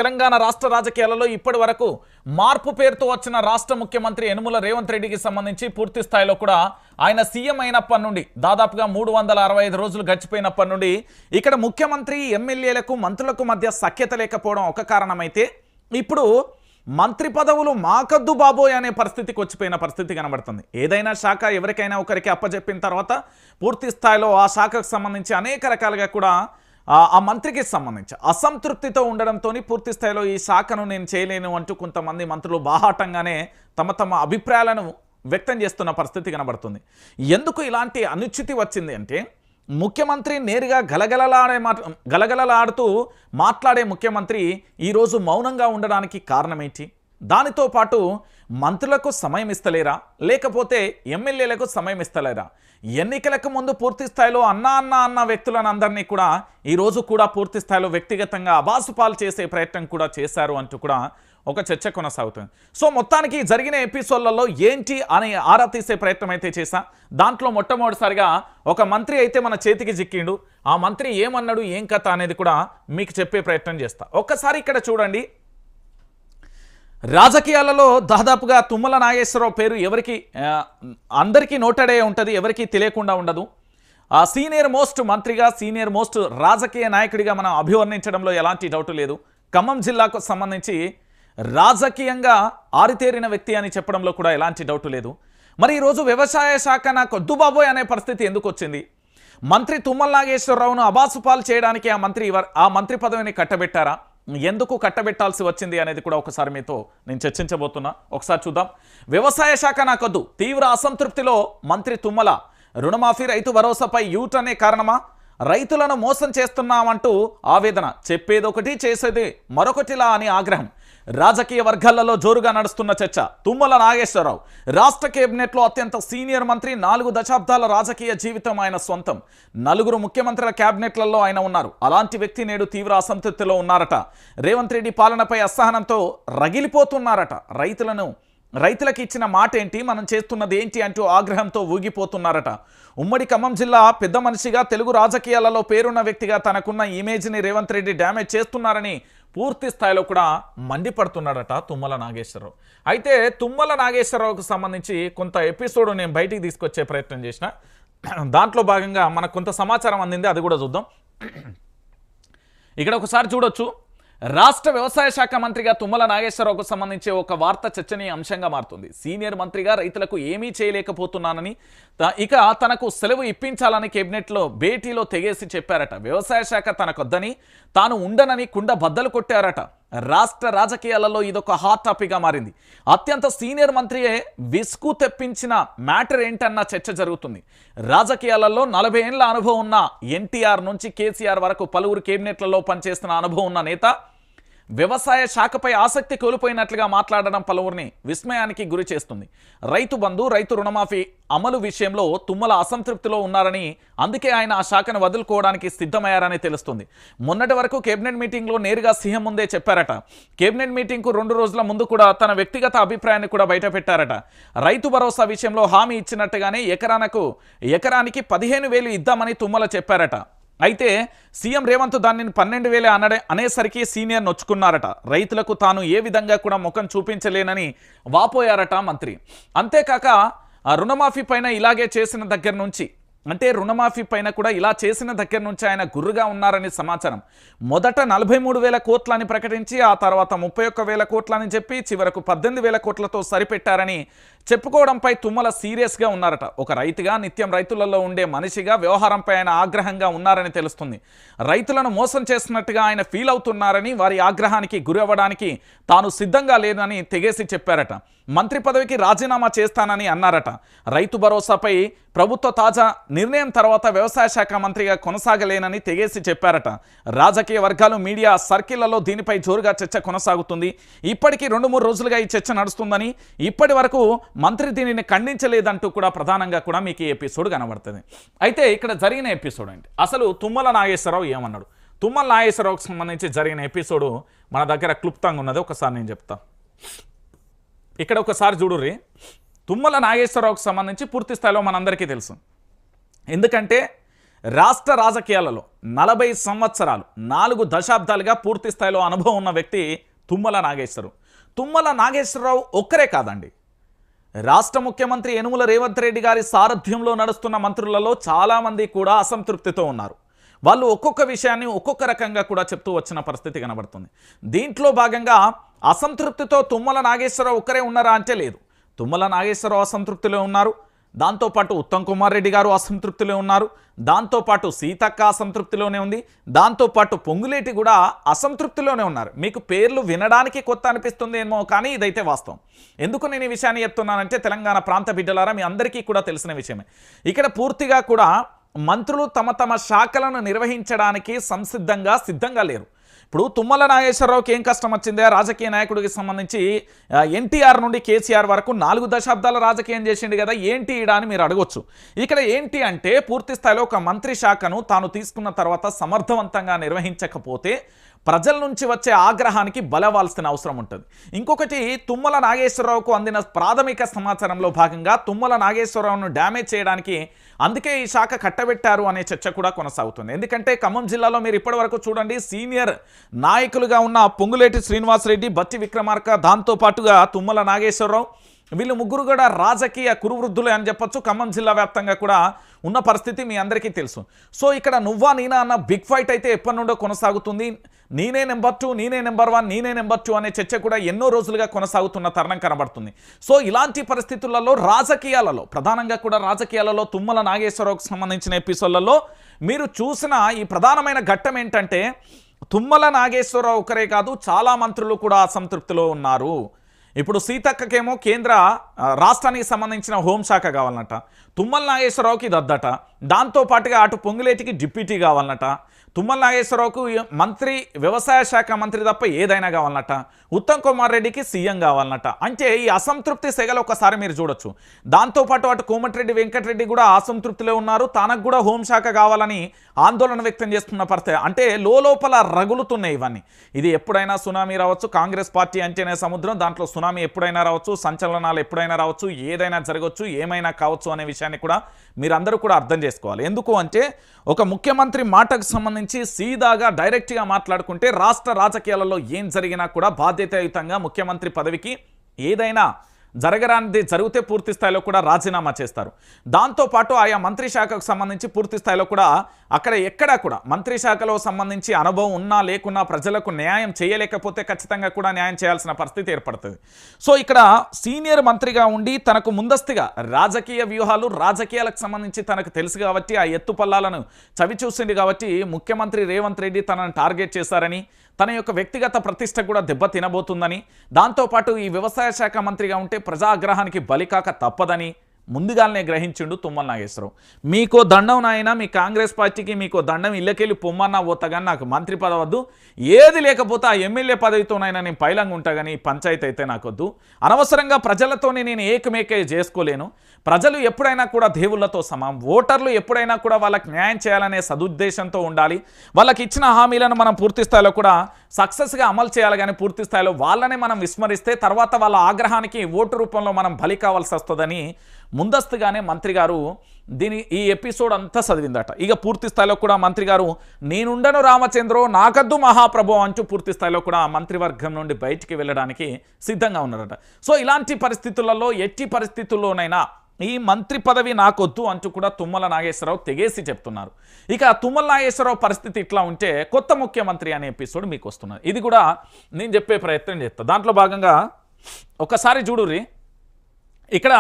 తెలంగాణ రాష్ట్ర రాజకీయాలలో ఇప్పటి వరకు మార్పు పేరుతో వచ్చిన రాష్ట్ర ముఖ్యమంత్రి యనుమల రేవంత్ రెడ్డికి సంబంధించి పూర్తి స్థాయిలో కూడా ఆయన సీఎం అయినప్పటి నుండి దాదాపుగా 365 రోజులు గడిచిపోయినప్పటి నుండి ఇక్కడ ముఖ్యమంత్రి ఎమ్మెల్యేలకు మంత్రులకు మధ్య సఖ్యత లేకపోవడం ఒక కారణమైతే ఇప్పుడు మంత్రి పదవులు మాకద్దు బాబోయ్ అనే పరిస్థితికి వచ్చిపోయిన పరిస్థితి కనబడుతుంది. ఏదైనా శాఖ ఎవరికైనా ఒకరికి అప్పచెప్పిన తర్వాత పూర్తి స్థాయిలో ఆ శాఖకు సంబంధించి అనేక రకాలుగా కూడా ఆ మంత్రికి సంబంధించి అసంతృప్తితో ఉండడంతో పూర్తి స్థాయిలో ఈ శాఖను నేను చేయలేను అంటూ కొంతమంది మంత్రులు బాహాటంగానే తమ అభిప్రాయాలను వ్యక్తం చేస్తున్న పరిస్థితి కనబడుతుంది. ఎందుకు ఇలాంటి అనుచితి వచ్చింది అంటే ముఖ్యమంత్రి నేరుగా గలగలలాడుతూ మాట్లాడే ముఖ్యమంత్రి ఈరోజు మౌనంగా ఉండడానికి కారణమేంటి? దానితో పాటు మంత్రులకు సమయం ఇస్తలేరా, లేకపోతే ఎమ్మెల్యేలకు సమయం ఇస్తలేరా? ఎన్నికలకు ముందు పూర్తి స్థాయిలో అన్న వ్యక్తులను అందరినీ కూడా ఈరోజు కూడా పూర్తి స్థాయిలో వ్యక్తిగతంగా అబాసుపాలు చేసే ప్రయత్నం కూడా చేశారు అంటూ కూడా ఒక చర్చ కొనసాగుతుంది. సో మొత్తానికి జరిగిన ఎపిసోడ్లలో ఏంటి అని ఆరా తీసే ప్రయత్నం అయితే చేశా. దాంట్లో మొట్టమొదటిసారిగా ఒక మంత్రి అయితే మన చేతికి చిక్కిండు. ఆ మంత్రి ఏమన్నాడు, ఏం కథ అనేది కూడా మీకు చెప్పే ప్రయత్నం చేస్తా. ఒక్కసారి ఇక్కడ చూడండి. రాజకీయాలలో దాదాపుగా తుమ్మల నాగేశ్వరరావు పేరు ఎవరికి అందరికీ నోటెడే ఉంటుంది, ఎవరికి తెలియకుండా ఉండదు. ఆ సీనియర్ మోస్ట్ మంత్రిగా, సీనియర్ మోస్ట్ రాజకీయ నాయకుడిగా మనం అభివర్ణించడంలో ఎలాంటి డౌట్ లేదు. ఖమ్మం జిల్లాకు సంబంధించి రాజకీయంగా ఆరితేరిన వ్యక్తి అని చెప్పడంలో కూడా ఎలాంటి డౌట్ లేదు. మరి ఈరోజు వ్యవసాయ శాఖ నాకు వద్దు బాబోయ్ అనే పరిస్థితి ఎందుకు వచ్చింది? మంత్రి తుమ్మల నాగేశ్వరరావును అబాసుపాలు చేయడానికి ఆ మంత్రి పదవిని కట్టబెట్టారా? ఎందుకు కట్టబెట్టాల్సి వచ్చింది అనేది కూడా ఒకసారి మీతో నేను చర్చించబోతున్నా. ఒకసారి చూద్దాం. వ్యవసాయ శాఖ నాకొద్దు, తీవ్ర అసంతృప్తిలో మంత్రి తుమ్మల. రుణమాఫీ, రైతు భరోసాపై యూటర్నే కారణమా? రైతులను మోసం చేస్తున్నామంటూ ఆవేదన. చెప్పేదొకటి చేసేది మరొకటిలా అని ఆగ్రహం. రాజకీయ వర్గాలలో జోరుగా నడుస్తున్న చర్చ. తుమ్మల నాగేశ్వరరావు రాష్ట్ర కేబినెట్లో అత్యంత సీనియర్ మంత్రి. 4 దశాబ్దాల రాజకీయ జీవితం ఆయన సొంతం. 4 ముఖ్యమంత్రుల క్యాబినెట్లలో ఆయన ఉన్నారు. అలాంటి వ్యక్తి నేడు తీవ్ర అసంతృప్తిలో ఉన్నారట. రేవంత్ రెడ్డి పాలనపై అసహనంతో రగిలిపోతున్నారట. రైతులకు ఇచ్చిన మాట ఏంటి, మనం చేస్తున్నది ఏంటి అంటూ ఆగ్రహంతో ఊగిపోతున్నారట. ఉమ్మడి ఖమ్మం జిల్లా పెద్ద మనిషిగా, తెలుగు రాజకీయాలలో పేరున్న వ్యక్తిగా తనకున్న ఇమేజ్ని రేవంత్ రెడ్డి డ్యామేజ్ చేస్తున్నారని పూర్తి స్థాయిలో కూడా మండిపడుతున్నాడట తుమ్మల నాగేశ్వరరావు. అయితే తుమ్మల నాగేశ్వరరావుకు సంబంధించి కొంత ఎపిసోడ్ నేను బయటికి తీసుకొచ్చే ప్రయత్నం చేసిన. దాంట్లో భాగంగా మనకు కొంత సమాచారం అందింది, అది కూడా చూద్దాం. ఇక్కడ ఒకసారి చూడొచ్చు. రాష్ట్ర వ్యవసాయ శాఖ మంత్రిగా తుమ్మల నాగేశ్వరరావుకు సంబంధించి ఒక వార్త చర్చనీయ అంశంగా మారుతుంది. సీనియర్ మంత్రిగా రైతులకు ఏమీ చేయలేకపోతున్నానని, ఇక తనకు సెలవు ఇప్పించాలని కేబినెట్లో భేటీలో తెగేసి చెప్పారట. వ్యవసాయ శాఖ తనకొద్దని, తాను ఉండనని కుండ బద్దలు కొట్టారట. రాష్ట్ర రాజకీయాలలో ఇదొక హాట్ టాపిక్గా మారింది. అత్యంత సీనియర్ మంత్రియే విసుగు తెప్పించిన మ్యాటర్ ఏంటన్న చర్చ జరుగుతుంది. రాజకీయాలలో 40 ఏళ్ల అనుభవం ఉన్న ఎన్టీఆర్ నుంచి కేసీఆర్ వరకు పలువురు కేబినెట్లలో పనిచేస్తున్న అనుభవం ఉన్న నేత వ్యవసాయ శాఖపై ఆసక్తి కోల్పోయినట్లుగా మాట్లాడడం పలువురిని విస్మయానికి గురి చేస్తుంది. రైతు బంధు, రైతు రుణమాఫీ అమలు విషయంలో తుమ్మల అసంతృప్తిలో ఉన్నారని, అందుకే ఆయన ఆ శాఖను వదులుకోవడానికి సిద్ధమయ్యారని తెలుస్తుంది. మొన్నటి వరకు కేబినెట్ మీటింగ్లో నేరుగా సీఎం ముందే చెప్పారట. కేబినెట్ మీటింగ్కు 2 రోజుల ముందు కూడా తన వ్యక్తిగత అభిప్రాయాన్ని కూడా బయటపెట్టారట. రైతు భరోసా విషయంలో హామీ ఇచ్చినట్టుగానే ఎకరానికి 15,000 ఇద్దామని తుమ్మల చెప్పారట. అయితే సీఎం రేవంత్ దానిని 12,000 అనేసరికి సీనియర్ నొచ్చుకున్నారట. రైతులకు తాను ఏ విధంగా కూడా ముఖం చూపించలేనని వాపోయారట మంత్రి. అంతేకాక రుణమాఫీ పైన ఇలాగే చేసిన దగ్గర నుంచి, అంటే రుణమాఫీ పైన కూడా ఇలా చేసిన దగ్గర నుంచి ఆయన గుర్రుగా ఉన్నారని సమాచారం. మొదట 43,000 కోట్లని ప్రకటించి, ఆ తర్వాత 31,000 కోట్లని చెప్పి, చివరకు 18,000 కోట్లతో సరిపెట్టారని చెప్పుకోవడంపై తుమ్మల సీరియస్గా ఉన్నారట. ఒక రైతుగా, నిత్యం రైతులలో ఉండే మనిషిగా వ్యవహారంపై ఆయన ఆగ్రహంగా ఉన్నారని తెలుస్తుంది. రైతులను మోసం చేస్తున్నట్టుగా ఆయన ఫీల్ అవుతున్నారని, వారి ఆగ్రహానికి గురి అవ్వడానికి తాను సిద్ధంగా లేదని తెగేసి చెప్పారట. మంత్రి పదవికి రాజీనామా చేస్తానని అన్నారట. రైతు భరోసాపై ప్రభుత్వ తాజా నిర్ణయం తర్వాత వ్యవసాయ శాఖ మంత్రిగా కొనసాగలేనని తెగేసి చెప్పారట. రాజకీయ వర్గాలు, మీడియా సర్కిళ్లలో దీనిపై జోరుగా చర్చ కొనసాగుతుంది. ఇప్పటికీ 2-3 రోజులుగా ఈ చర్చ నడుస్తుందని, ఇప్పటి వరకు మంత్రి దీనిని ఖండించలేదంటూ కూడా ప్రధానంగా కూడా మీకు ఈ ఎపిసోడ్ కనబడుతుంది. అయితే ఇక్కడ జరిగిన ఎపిసోడ్ ఏంటి, అసలు తుమ్మల నాగేశ్వరరావు ఏమన్నాడు? తుమ్మల నాగేశ్వరరావుకు సంబంధించి జరిగిన ఎపిసోడ్ మన దగ్గర క్లుప్తంగా ఉన్నది, ఒకసారి నేను చెప్తా. ఇక్కడ ఒకసారి చూడుర్రి. తుమ్మల నాగేశ్వరరావుకు సంబంధించి పూర్తి స్థాయిలో మనందరికీ తెలుసు. ఎందుకంటే రాష్ట్ర రాజకీయాలలో 40 సంవత్సరాలు 4 దశాబ్దాలుగా పూర్తి స్థాయిలో అనుభవం ఉన్న వ్యక్తి తుమ్మల నాగేశ్వరరావు. తుమ్మల నాగేశ్వరరావు ఒక్కరే కాదండి, రాష్ట్ర ముఖ్యమంత్రి యనుమల రేవంత్ రెడ్డి గారి సారథ్యంలో నడుస్తున్న మంత్రులలో చాలామంది కూడా అసంతృప్తితో ఉన్నారు. వాళ్ళు ఒక్కొక్క విషయాన్ని ఒక్కొక్క రకంగా కూడా చెప్తూ వచ్చిన పరిస్థితి కనబడుతుంది. దీంట్లో భాగంగా అసంతృప్తితో తుమ్మల నాగేశ్వరరావు ఒక్కరే ఉన్నారా అంటే లేదు. తుమ్మల నాగేశ్వరరావు అసంతృప్తిలో ఉన్నారు, దాంతోపాటు ఉత్తమ్ కుమార్ రెడ్డి గారు అసంతృప్తిలో ఉన్నారు, దాంతోపాటు సీతక్క అసంతృప్తిలోనే ఉంది, దాంతోపాటు పొంగులేటి కూడా అసంతృప్తిలోనే ఉన్నారు. మీకు పేర్లు వినడానికి కొత్త అనిపిస్తుంది ఏమో, కానీ ఇదైతే వాస్తవం. ఎందుకు నేను ఈ విషయాన్ని చెప్తున్నానంటే, తెలంగాణ ప్రాంత బిడ్డలారా మీ అందరికీ కూడా తెలిసిన విషయమే. ఇక్కడ పూర్తిగా కూడా మంత్రులు తమ తమ శాఖలను నిర్వహించడానికి సిద్ధంగా లేరు. ఇప్పుడు తుమ్మల నాగేశ్వరరావుకి ఏం కష్టం వచ్చిందే, రాజకీయ నాయకుడికి సంబంధించి ఎన్టీఆర్ నుండి కేసీఆర్ వరకు 4 దశాబ్దాల రాజకీయం చేసిండు కదా, ఏంటి ఈడ అని మీరు అడగొచ్చు. ఇక్కడ ఏంటి అంటే, పూర్తి స్థాయిలో ఒక మంత్రి శాఖను తాను తీసుకున్న తర్వాత సమర్థవంతంగా నిర్వహించకపోతే ప్రజల నుంచి వచ్చే ఆగ్రహానికి బలవాల్సిన అవసరం ఉంటుంది. ఇంకొకటి, తుమ్మల నాగేశ్వరరావుకు అందిన ప్రాథమిక సమాచారంలో భాగంగా తుమ్మల నాగేశ్వరరావును డ్యామేజ్ చేయడానికి అందుకే ఈ శాఖ కట్టబెట్టారు అనే చర్చ కూడా కొనసాగుతుంది. ఎందుకంటే ఖమ్మం జిల్లాలో మీరు ఇప్పటివరకు చూడండి, సీనియర్ నాయకులుగా ఉన్న పొంగులేటి శ్రీనివాసరెడ్డి, బట్టి విక్రమార్క, దాంతోపాటుగా తుమ్మల నాగేశ్వరరావు, వీళ్ళు ముగ్గురు కూడా రాజకీయ కురువృద్ధులే అని చెప్పొచ్చు. ఖమ్మం జిల్లా వ్యాప్తంగా కూడా ఉన్న పరిస్థితి మీ అందరికీ తెలుసు. సో ఇక్కడ నువ్వా నేనా అన్న బిగ్ ఫైట్ అయితే ఎప్పటి నుండో కొనసాగుతుంది. నేనే నెంబర్ 2, నేనే నెంబర్ 1, నేనే నెంబర్ 2 అనే చర్చ కూడా ఎన్నో రోజులుగా కొనసాగుతున్న తరుణం కనబడుతుంది. సో ఇలాంటి పరిస్థితులలో రాజకీయాలలో, ప్రధానంగా కూడా రాజకీయాలలో తుమ్మల నాగేశ్వరరావుకు సంబంధించిన ఎపిసోడ్లలో మీరు చూసిన ఈ ప్రధానమైన ఘట్టం ఏంటంటే, తుమ్మల నాగేశ్వరరావు ఒకరే కాదు, చాలా మంత్రులు కూడా అసంతృప్తిలో ఉన్నారు. ఇప్పుడు సీతక్కకేమో రాష్ట్రానికి సంబంధించిన హోంశాఖ కావాలన్నట, తుమ్మల నాగేశ్వరరావుకి ఇది వద్దట, దాంతోపాటుగా అటు పొంగులేటికి డిప్యూటీ కావాలన్నట, తుమ్మల నాగేశ్వరరావుకు మంత్రి, వ్యవసాయ శాఖ మంత్రి తప్ప ఏదైనా కావాలన్నట, ఉత్తమ్ కుమార్ రెడ్డికి సీఎం కావాలన్నట. అంటే ఈ అసంతృప్తి సెగలు ఒకసారి మీరు చూడొచ్చు. దాంతోపాటు అటు కోమటిరెడ్డి వెంకటరెడ్డి కూడా అసంతృప్తిలో ఉన్నారు, తనకు కూడా హోంశాఖ కావాలని ఆందోళన వ్యక్తం చేస్తున్న పరిస్థితి. అంటే లోపల రగులుతున్నాయి ఇవన్నీ. ఇది ఎప్పుడైనా సునామీ రావచ్చు, కాంగ్రెస్ పార్టీ అంటేనే సముద్రం, దాంట్లో సునామీ ఎప్పుడైనా రావచ్చు, సంచలనాలు ఎప్పుడైనా రావచ్చు, ఏదైనా జరగవచ్చు, ఏమైనా కావచ్చు అనే విషయాన్ని కూడా మీరందరూ కూడా అర్థం చేసుకోవాలి. ఎందుకు అంటే, ఒక ముఖ్యమంత్రి మాటకు సంబంధించి సీదాగా డైరెక్ట్గా మాట్లాడుకుంటే రాష్ట్ర రాజకీయాలలో ఏం జరిగినా కూడా బాధ్యతాయుతంగా ముఖ్యమంత్రి పదవికి ఏదైనా జరగరానిది జరిగితే పూర్తి స్థాయిలో కూడా రాజీనామా చేస్తారు. దాంతోపాటు ఆయా మంత్రి శాఖకు సంబంధించి పూర్తి స్థాయిలో కూడా అక్కడ ఎక్కడా కూడా మంత్రి శాఖలో సంబంధించి అనుభవం ఉన్నా లేకున్నా ప్రజలకు న్యాయం చేయలేకపోతే ఖచ్చితంగా కూడా న్యాయం చేయాల్సిన పరిస్థితి ఏర్పడుతుంది. సో ఇక్కడ సీనియర్ మంత్రిగా ఉండి తనకు ముందస్తుగా రాజకీయ వ్యూహాలు, రాజకీయాలకు సంబంధించి తనకు తెలుసు కాబట్టి, ఆ ఎత్తుపల్లాలను చవి చూసింది కాబట్టి ముఖ్యమంత్రి రేవంత్ రెడ్డి తనను టార్గెట్ చేశారని, తన యొక్క వ్యక్తిగత ప్రతిష్ట కూడా దెబ్బ తినబోతుందని, దాంతోపాటు ఈ వ్యవసాయ శాఖ మంత్రిగా ఉంటే ప్రజాగ్రహానికి బలికాక తప్పదని ముందుగానే గ్రహించిండు తుమ్మల నాగేశ్వరరావు. మీకో దండం నాయన, మీ కాంగ్రెస్ పార్టీకి మీకో దండం, ఇళ్ళకెళ్ళి పొమ్మన్నా పోతా కానీ నాకు మంత్రి పదవద్దు, ఏది లేకపోతే ఆ ఎమ్మెల్యే పదవితోనైనా నేను పైలంగా ఉంటా కానీ పంచాయతీ అయితే నాకొద్దు, అనవసరంగా ప్రజలతోనే నేను ఏకమేకే చేసుకోలేను, ప్రజలు ఎప్పుడైనా కూడా దేవుళ్లతో సమానం, ఓటర్లు ఎప్పుడైనా కూడా వాళ్ళకి న్యాయం చేయాలనే సదుద్దేశంతో ఉండాలి, వాళ్ళకి ఇచ్చిన హామీలను మనం పూర్తి స్థాయిలో కూడా సక్సెస్గా అమలు చేయాలి. కానీ పూర్తి స్థాయిలో వాళ్ళనే మనం విస్మరిస్తే తర్వాత వాళ్ళ ఆగ్రహానికి ఓటు రూపంలో మనం బలి కావాల్సి వస్తుందని ముందస్తుగానే మంత్రి గారు ఈ ఎపిసోడ్ అంతా చదివిందట. ఇక పూర్తి స్థాయిలో కూడా మంత్రి గారు నేనుండను రామచంద్రో నాకద్దు మహాప్రభు అంటూ పూర్తి స్థాయిలో కూడా మంత్రివర్గం నుండి బయటికి వెళ్ళడానికి సిద్ధంగా ఉన్నారట. సో ఇలాంటి పరిస్థితులలో ఎట్టి పరిస్థితుల్లోనైనా ఈ మంత్రి పదవి నాకొద్దు అంటూ కూడా తుమ్మల నాగేశ్వరరావు తెగేసి చెప్తున్నారు. ఇక తుమ్మల నాగేశ్వరరావు పరిస్థితి ఇట్లా ఉంటే కొత్త ముఖ్యమంత్రి అనే ఎపిసోడ్ మీకు వస్తున్నది. ఇది కూడా నేను చెప్పే ప్రయత్నం చేస్తాను. దాంట్లో భాగంగా ఒకసారి చూడుర్రి, ఇక్కడ